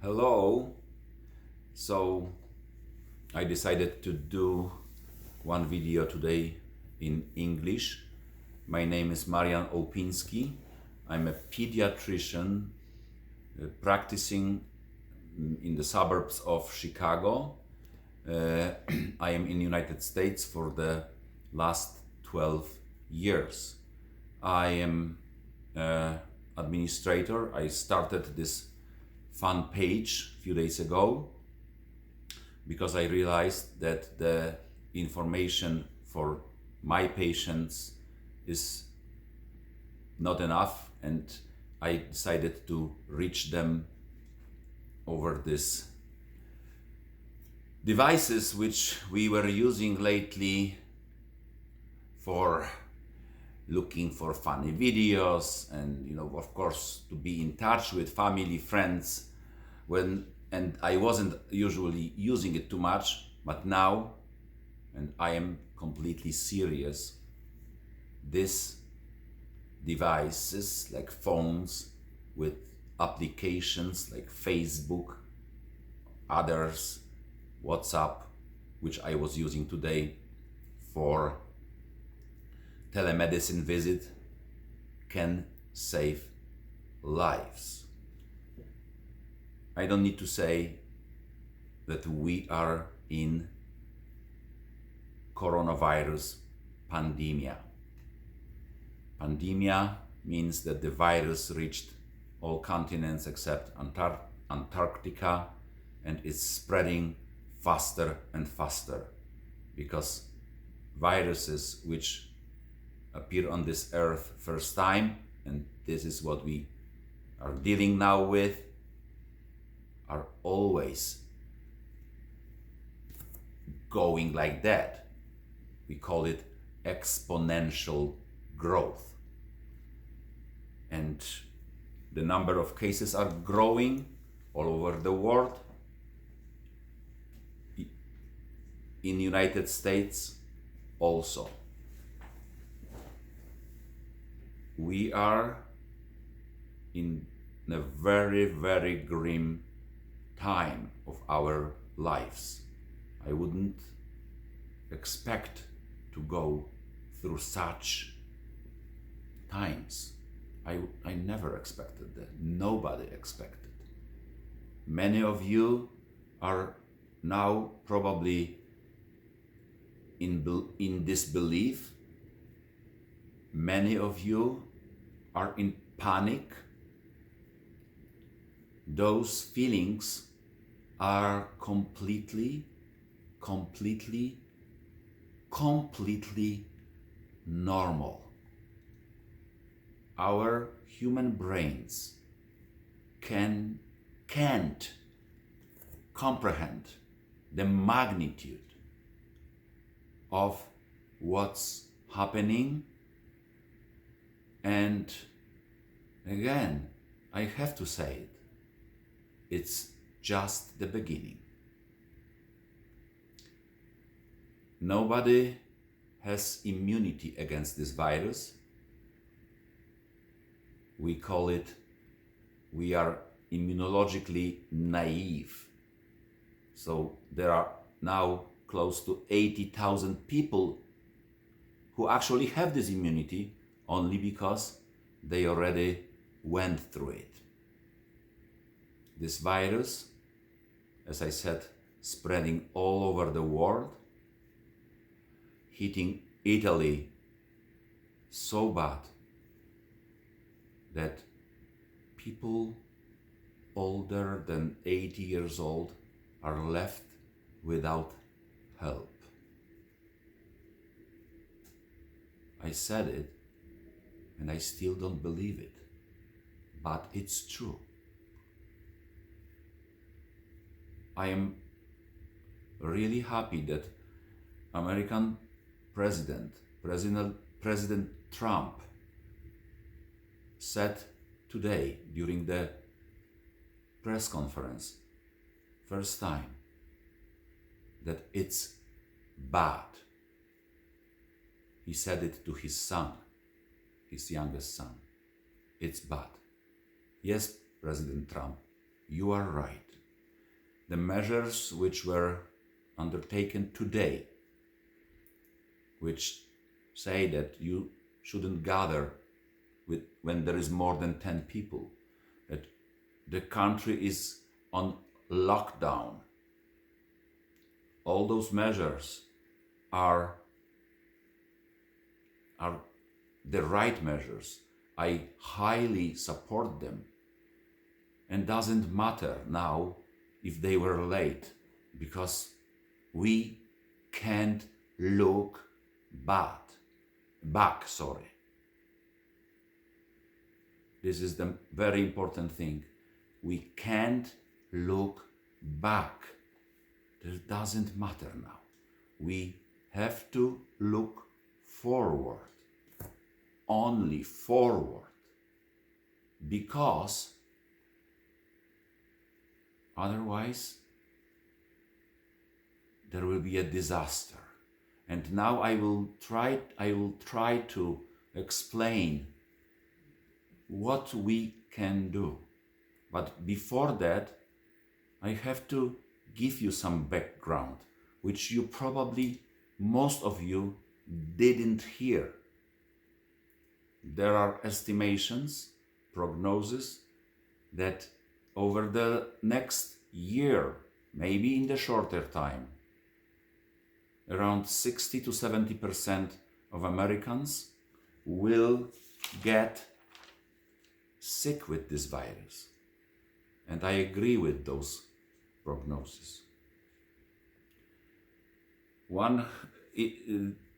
Hello. So I decided to do one video today in English. My name is Marian Opinski. I'm a pediatrician practicing in the suburbs of Chicago. I am in the United States for the last 12 years. I am administrator. I started this Fanpage a few days ago because I realized that the information for my patients is not enough, and I decided to reach them over these devices which we were using lately for looking for funny videos and, of course, to be in touch with family, friends, and I wasn't usually using it too much, but now, and I am completely serious, these devices like phones with applications like Facebook, others, WhatsApp, which I was using today for telemedicine visit, can save lives. I don't need to say that we are in coronavirus pandemia. Pandemia means that the virus reached all continents except Antarctica, and it's spreading faster and faster because viruses which appear on this earth first time, and this is what we are dealing now with, are always going like that. We call it exponential growth. And the number of cases are growing all over the world. In the United States also. We are in a very, very grim time of our lives. I wouldn't expect to go through such times. I never expected that. Nobody expected. Many of you are now probably in disbelief. Many of you are in panic. Those feelings are completely normal. Our human brains can't comprehend the magnitude of what's happening. And again, I have to say it, it's just the beginning. Nobody has immunity against this virus. We call it, we are immunologically naive. So there are now close to 80,000 people who actually have this immunity only because they already went through it. This virus, as I said, spreading all over the world, hitting Italy so bad that people older than 80 years old are left without help. I said it, and I still don't believe it, but it's true. I am really happy that American President Trump said today during the press conference, first time, that it's bad. He said it to his son, his youngest son. It's bad. Yes, President Trump, You are right. The measures which were undertaken today, which say that you shouldn't gather when there is more than 10 people, that the country is on lockdown. All those measures are the right measures. I highly support them. And doesn't matter now if they were late, because we can't look back. This is the very important thing. We can't look back. It doesn't matter now. We have to look forward. Only forward. Because otherwise there will be a disaster. And now I will try to explain what we can do. But before that, I have to give you some background, which you probably, most of you, didn't hear. There are estimations, prognoses, that over the next year, maybe in the shorter time, around 60 to 70% of Americans will get sick with this virus. And I agree with those prognoses.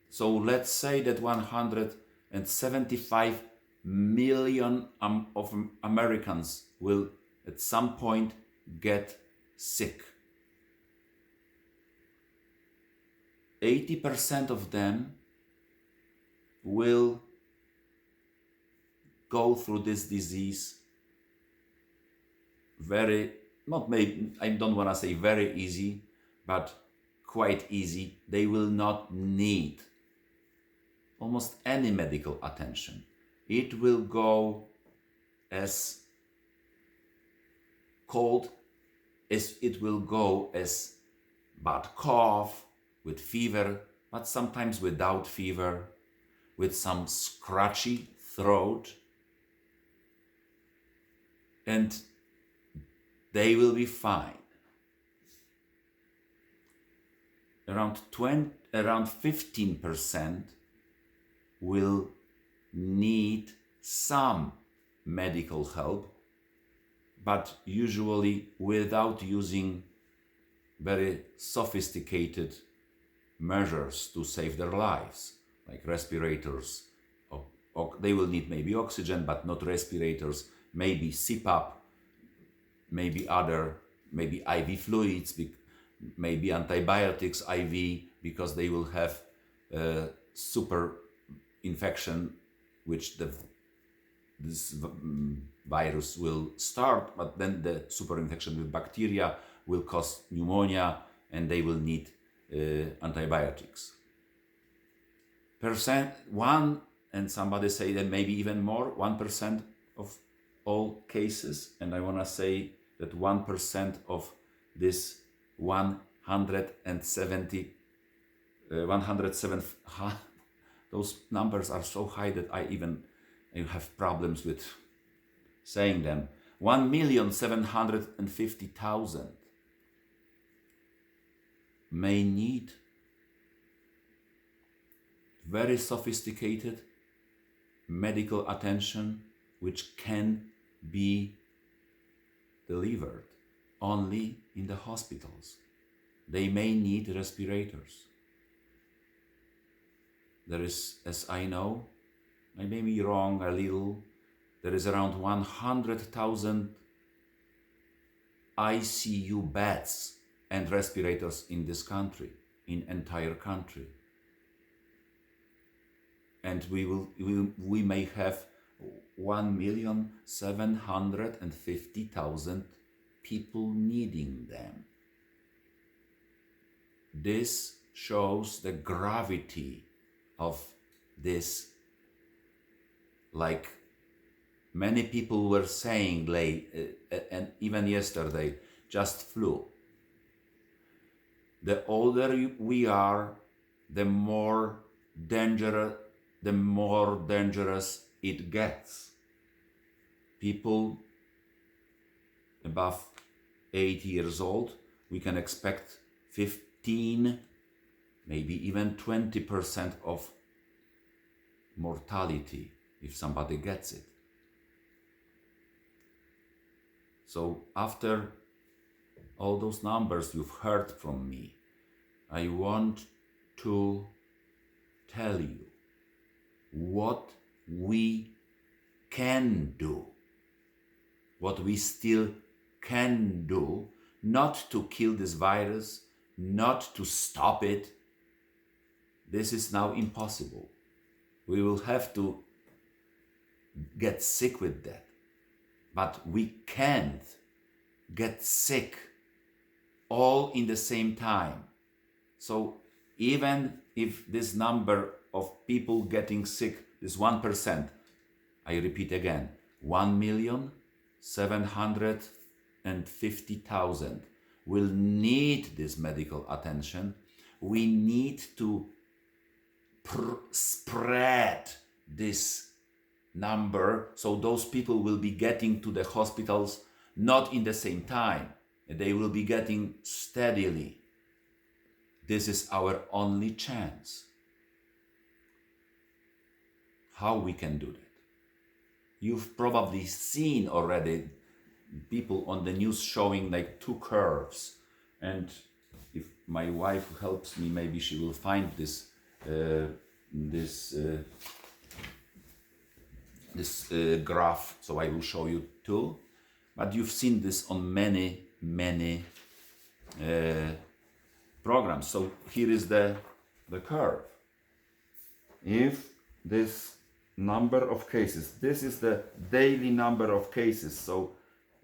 So let's say that 175 million of Americans will at some point get sick. 80% of them will go through this disease I don't want to say very easy, but quite easy. They will not need almost any medical attention. It will go as cold as it will go as bad cough, with fever, but sometimes without fever, with some scratchy throat, and they will be fine. Around 15% will need some medical help, but usually without using very sophisticated measures to save their lives, like respirators. They will need maybe oxygen, but not respirators, maybe CPAP, maybe IV fluids, maybe antibiotics IV, because they will have super infection, which this virus will start, but then the super infection with bacteria will cause pneumonia, and they will need antibiotics. And somebody say that maybe even more, 1% of all cases, and I want to say that 1% of this 107, those numbers are so high that I have problems with saying them. 1,750,000 may need very sophisticated medical attention, which can be delivered only in the hospitals. They may need respirators. There is, as I know, I may be wrong a little, there is around 100,000 ICU beds and respirators in this country, in entire country. And we may have 1,750,000 people needing them. This shows the gravity of this, like Many people were saying and even yesterday, just flu. The older we are, the more dangerous it gets. People above 80 years old, we can expect 15, maybe even 20% of mortality if somebody gets it. So after all those numbers you've heard from me, I want to tell you what we can do, what we still can do, not to kill this virus, not to stop it. This is now impossible. We will have to get sick with that. But we can't get sick all in the same time. So even if this number of people getting sick is 1%, I repeat again, 1,750,000 will need this medical attention. We need to spread this number so those people will be getting to the hospitals not in the same time. They will be getting steadily. This is our only chance. How we can do that? You've probably seen already people on the news showing like two curves, and if my wife helps me, maybe she will find this graph, so I will show you too. But you've seen this on many programs. So here is the curve. If this number of cases, this is the daily number of cases. So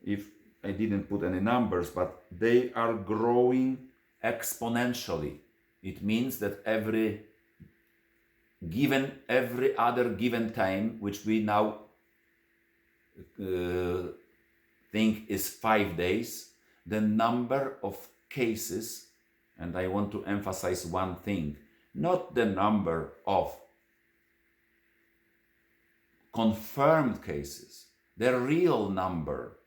if I didn't put any numbers, but they are growing exponentially. It means that every other given time, which we now think is 5 days, the number of cases, and I want to emphasize one thing, not the number of confirmed cases, the real number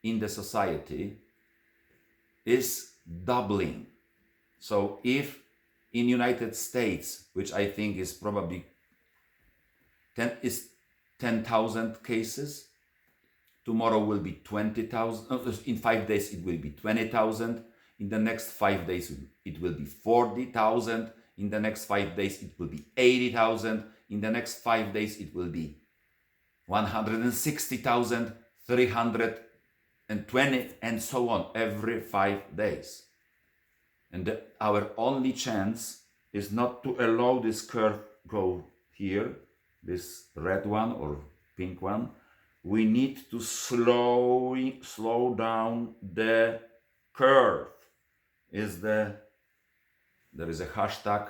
in the society is doubling. So if in United States, which I think is probably 10,000 cases, tomorrow will be 20,000, in 5 days it will be 20,000, in the next 5 days it will be 40,000, in the next 5 days it will be 80,000, in the next 5 days it will be 160,000, 320, and so on, every 5 days. And our only chance is not to allow this curve go here, this red one or pink one. We need to slow down the curve. There is a hashtag,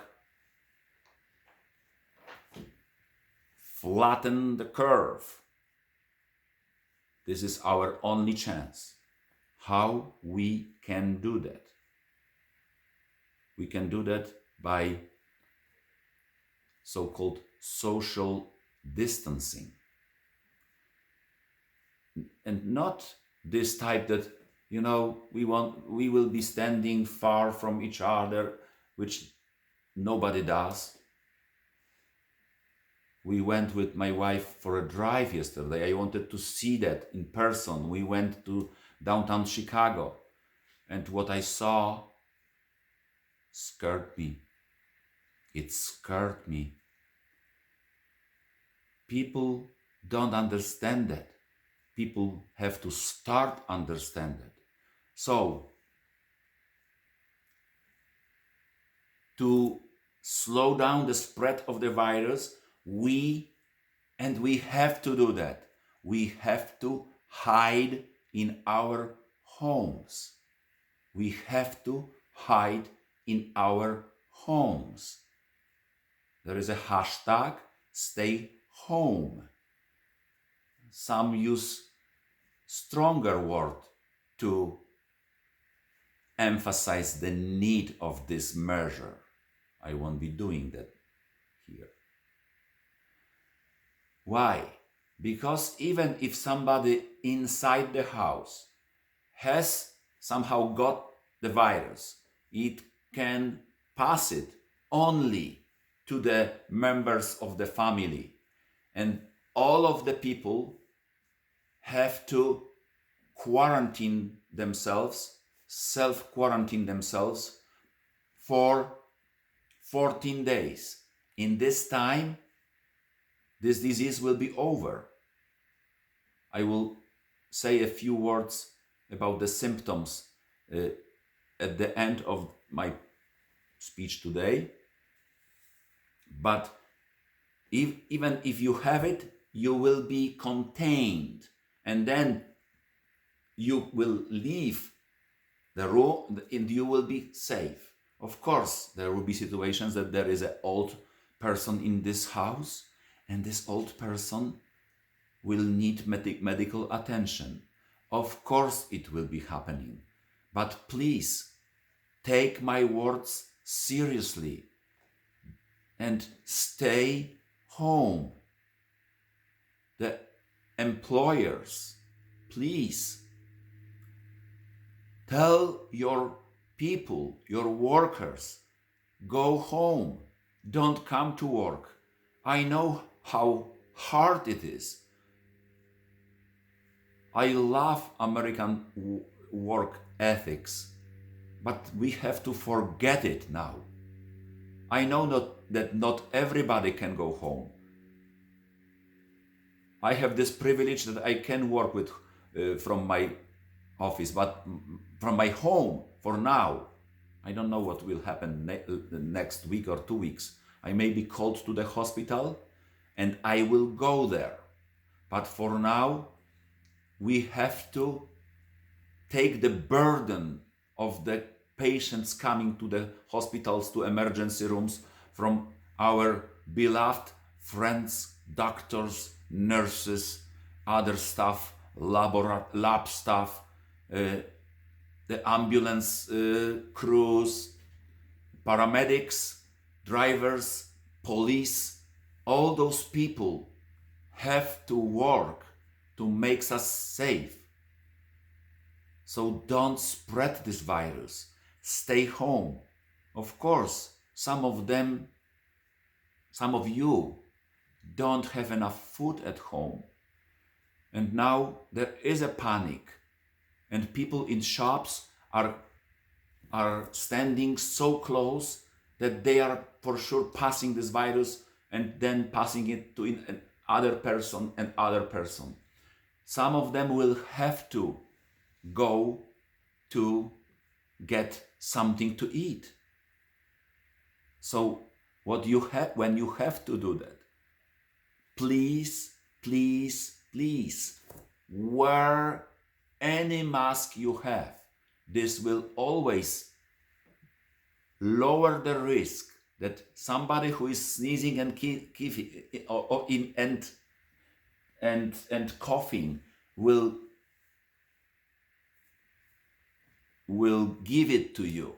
flatten the curve. This is our only chance. How we can do that? We can do that by so-called social distancing. And not this type that, we will be standing far from each other, which nobody does. We went with my wife for a drive yesterday. I wanted to see that in person. We went to downtown Chicago, and what I saw scared me. It scared me. People don't understand that. People have to start understand it. So, to slow down the spread of the virus, we have to do that. We have to hide in our homes. We have to hide in our homes. There is a hashtag, stay home. some use stronger word to emphasize the need of this measure. I won't be doing that here. Why? Because even if somebody inside the house has somehow got the virus, it can pass it only to the members of the family. And all of the people have to quarantine themselves, self-quarantine themselves for 14 days. In this time, this disease will be over. I will say a few words about the symptoms at the end of my speech today. But even if you have it, you will be contained, and then you will leave the room and you will be safe. Of course, there will be situations that there is an old person in this house, and this old person will need medical attention. Of course, it will be happening. But please, take my words seriously and stay home. The employers, please, tell your people, your workers, go home, don't come to work. I know how hard it is. I love American work ethics, but we have to forget it now. I know that not everybody can go home. I have this privilege that I can work with from my office, but from my home for now. I don't know what will happen the next week or 2 weeks. I may be called to the hospital and I will go there. But for now, we have to take the burden of the patients coming to the hospitals, to emergency rooms, from our beloved friends, doctors, nurses, other staff, lab staff, the ambulance crews, paramedics, drivers, police. All those people have to work to make us safe. So don't spread this virus. Stay home. Of course, some of you don't have enough food at home. And now there is a panic. And people in shops are standing so close that they are for sure passing this virus and then passing it to another person and other person. Some of them will have to go to get something to eat. So when you have to do that, please, please, please, wear any mask you have. This will always lower the risk that somebody who is sneezing and coughing will give it to you.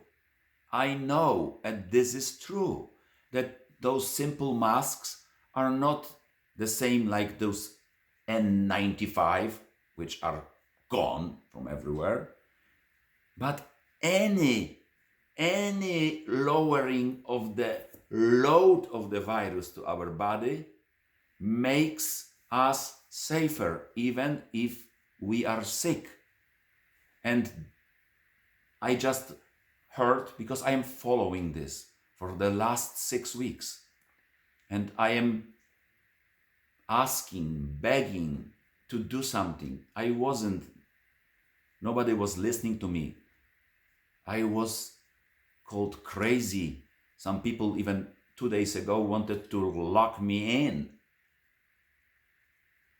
I know, and this is true, that those simple masks are not the same like those N95, which are gone from everywhere. But any lowering of the load of the virus to our body makes us safer, even if we are sick. And I just heard, because I am following this for the last 6 weeks, and I am asking, begging to do something. Nobody was listening to me. I was called crazy. Some people even 2 days ago wanted to lock me in.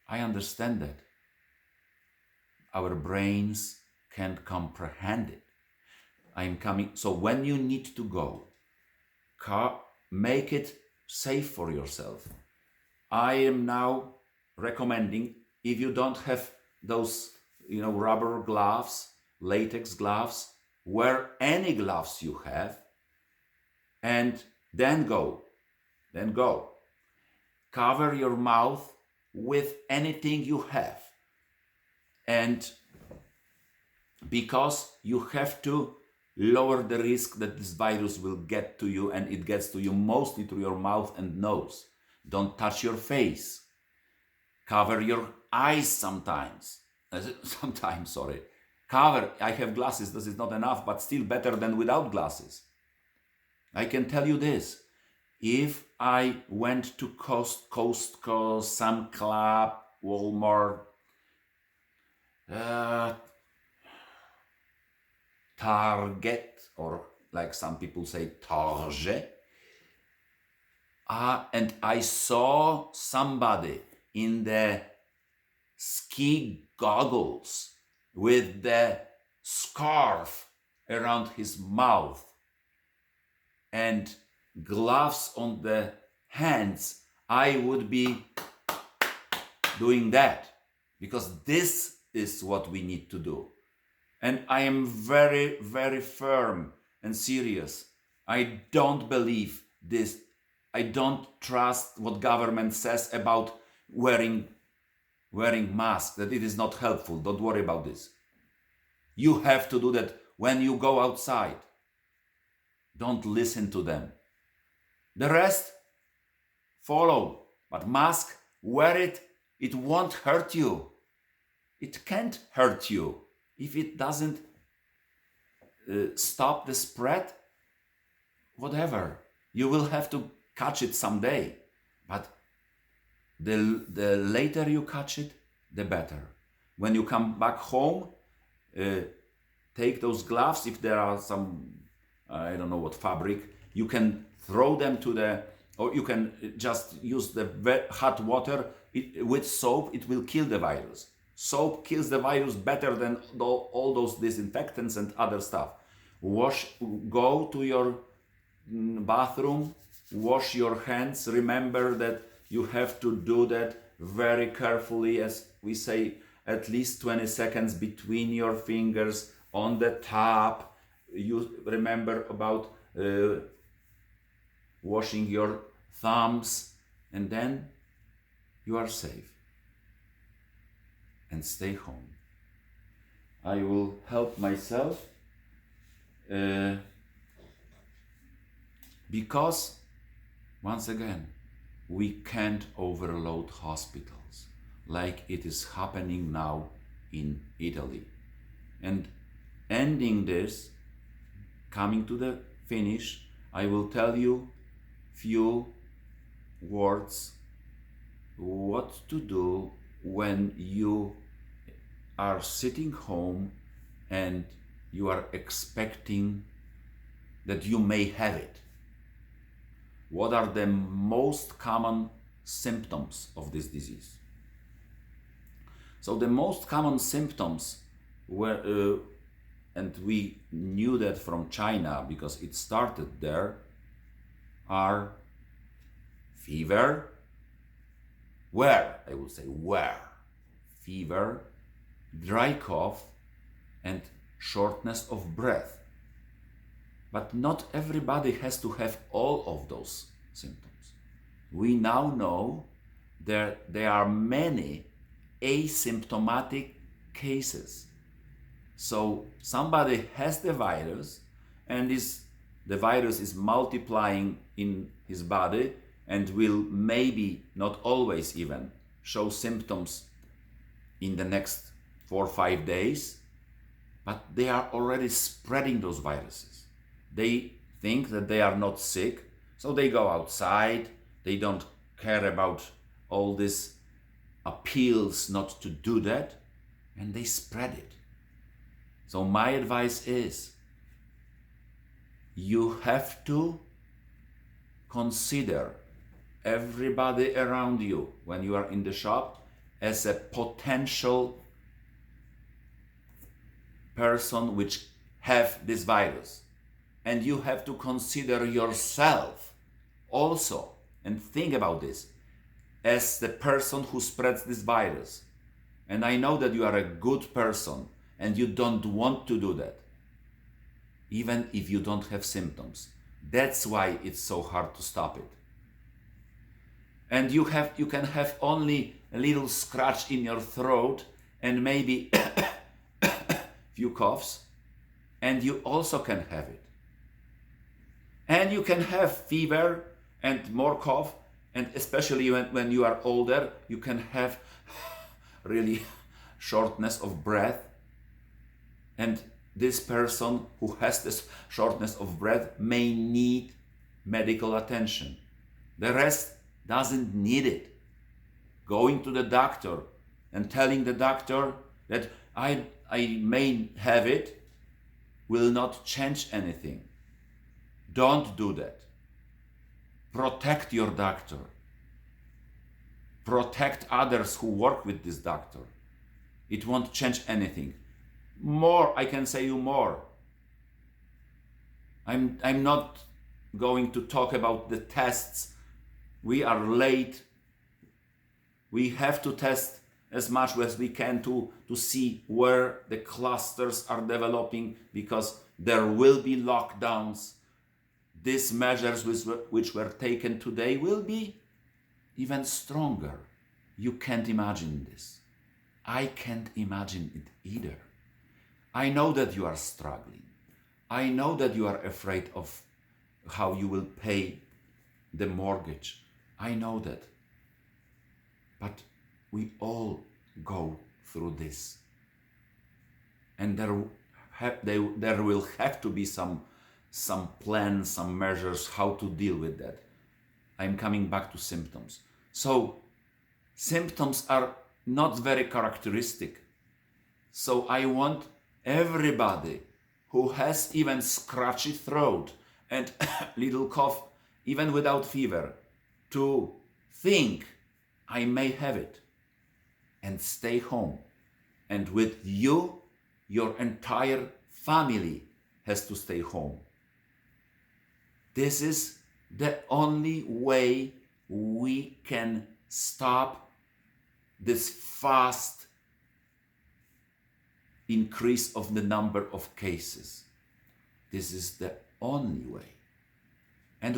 I understand that. Our brains can't comprehend it. So when you need to go, make it safe for yourself. I am now recommending if you don't have those, rubber gloves, latex gloves, wear any gloves you have, and then go. Cover your mouth with anything you have. And because you have to lower the risk that this virus will get to you, and it gets to you mostly through your mouth and nose. Don't touch your face. Cover your eyes sometimes. Cover, I have glasses, this is not enough, but still better than without glasses. I can tell you this, if I went to Costco, Sam Club, Walmart, Target, or like some people say, Target, and I saw somebody in the ski goggles with the scarf around his mouth and gloves on the hands, I would be doing that, because this is what we need to do. And I am very, very firm and serious. I don't believe this. I don't trust what government says about wearing masks, that it is not helpful. Don't worry about this. You have to do that when you go outside. Don't listen to them. The rest, follow. But mask, wear it. It won't hurt you. It can't hurt you. If it doesn't stop the spread, whatever. You will have to catch it someday. But the later you catch it, the better. When you come back home, take those gloves. If there are some, I don't know what fabric, you can throw them to the, or you can just use the hot water with soap. It will kill the virus. Soap kills the virus better than all those disinfectants and other stuff. Go to your bathroom, wash your hands. Remember that you have to do that very carefully, as we say, at least 20 seconds between your fingers on the tap. You remember about washing your thumbs, and then you are safe. And stay home. I will help myself because, once again, we can't overload hospitals like it is happening now in Italy. And ending this, coming to the finish, I will tell you few words what to do when you are sitting home and you are expecting that you may have it. What are the most common symptoms of this disease? So the most common symptoms were, and we knew that from China because it started there, are fever, fever, dry cough, and shortness of breath. But not everybody has to have all of those symptoms. We now know that there are many asymptomatic cases. So somebody has the virus, and the virus is multiplying in his body and will maybe, not always even, show symptoms in the next 4 or 5 days, but they are already spreading those viruses. They think that they are not sick, so they go outside, they don't care about all these appeals not to do that, and they spread it. So my advice is, you have to consider everybody around you when you are in the shop as a potential person which have this virus. And you have to consider yourself also, and think about this, as the person who spreads this virus. And I know that you are a good person and you don't want to do that, even if you don't have symptoms. That's why it's so hard to stop it. And you can have only a little scratch in your throat and maybe few coughs, and you also can have it. And you can have fever and more cough, and especially when you are older, you can have really shortness of breath. And this person who has this shortness of breath may need medical attention. The rest doesn't need it. Going to the doctor and telling the doctor that I may have it will not change anything. Don't do that. Protect your doctor. Protect others who work with this doctor. It won't change anything. More, I can say you more. I'm not going to talk about the tests. We are late. We have to test as much as we can to see where the clusters are developing, because there will be lockdowns. These measures which were taken today will be even stronger. You can't imagine this. I can't imagine it either. I know that you are struggling. I know that you are afraid of how you will pay the mortgage. I know that. But we all go through this. And there will have to be some plans, some measures how to deal with that. I'm coming back to symptoms. So symptoms are not very characteristic. So I want everybody who has even scratchy throat and little cough, even without fever, to think, I may have it, and stay home. And with you, your entire family has to stay home. This is the only way we can stop this fast increase of the number of cases. This is the only way. And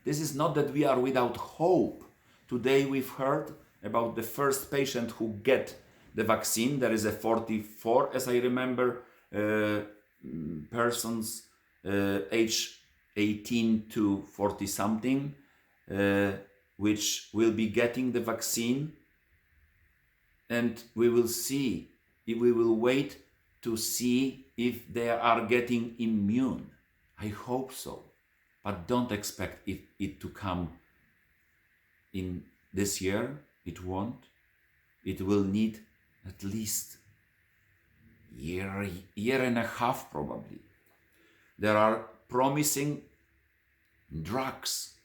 this is not that we are without hope. Today we've heard about the first patient who get the vaccine. There is a 44, as I remember, persons age 18 to 40 something, which will be getting the vaccine. And we will see, we will wait to see if they are getting immune. I hope so. But don't expect it to come in this year. It won't. It will need at least year and a half probably. There are promising drugs,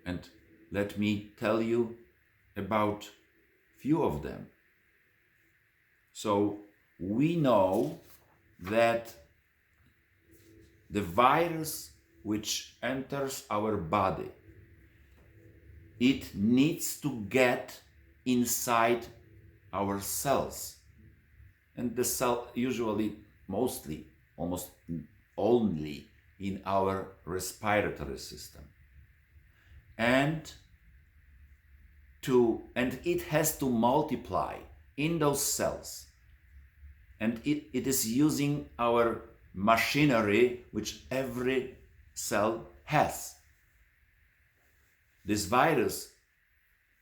and let me tell you about few of them. So we know that the virus which enters our body, it needs to get inside our cells. And the cell usually, mostly, almost only in our respiratory system. And it has to multiply in those cells. And it is using our machinery which every cell has. This virus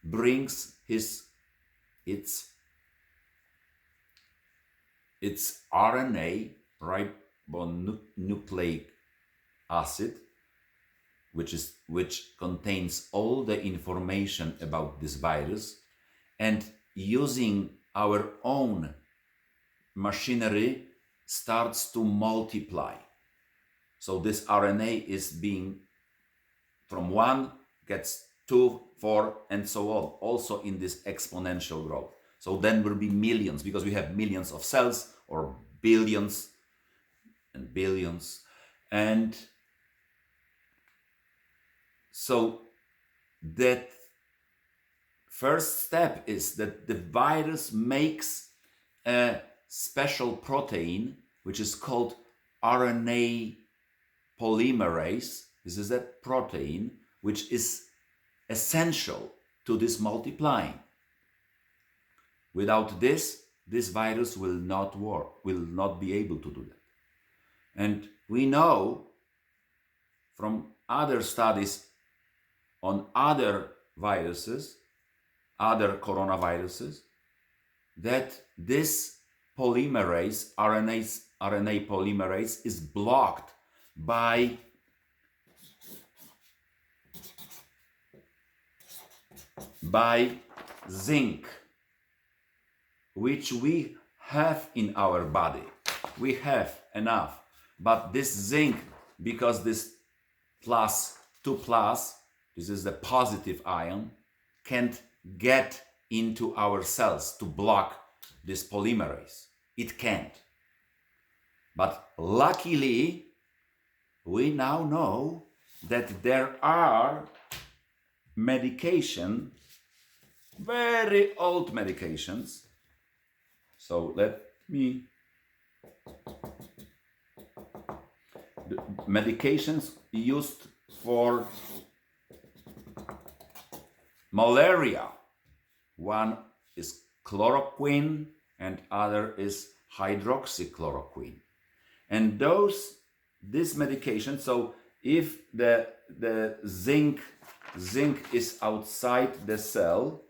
brings its RNA, ribonucleic acid, which contains all the information about this virus, and using our own machinery starts to multiply. So this RNA is being from 1 gets 2, 4, and so on, also in this exponential growth. So then will be millions, because we have millions of cells, or billions and billions. And so that first step is that the virus makes a special protein which is called RNA polymerase. This is a protein which is essential to this multiplying. Without this virus will not work, will not be able to do that. And we know from other studies on other viruses, other coronaviruses, that this polymerase, RNA polymerase, is blocked by zinc, which we have in our body. We have enough. But this zinc, because this +2+, this is the positive ion, can't get into our cells to block this polymerase. It can't. But luckily, we now know that there are medication, very old medications. So let me... The medications used for malaria. One is chloroquine and other is hydroxychloroquine. And this medication, so if the zinc is outside the cell,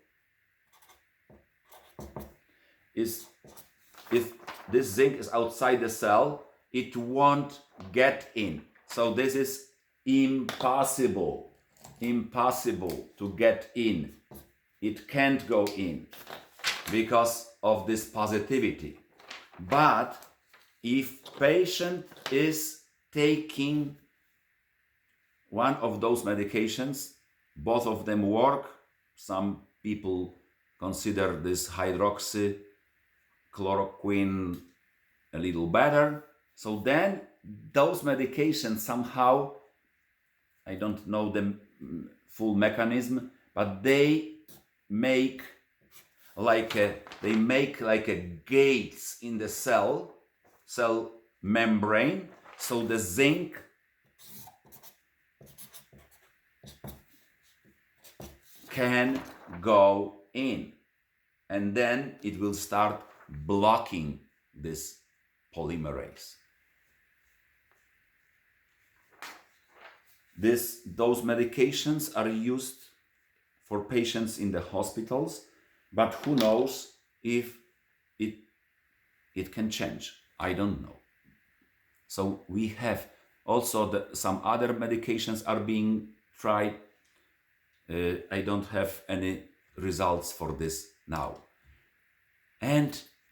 if this zinc is outside the cell, it won't get in. So this is impossible to get in. It can't go in because of this positivity. But if patient is taking one of those medications, both of them work. Some people consider this hydroxychloroquine a little better. So then those medications somehow, I don't know the full mechanism, but they make like a gates in the cell membrane, so the zinc can go in, and then it will start blocking this polymerase. Those medications are used for patients in the hospitals, but who knows if it can change. I don't know. So we have also some other medications are being tried. I don't have any results for this now. And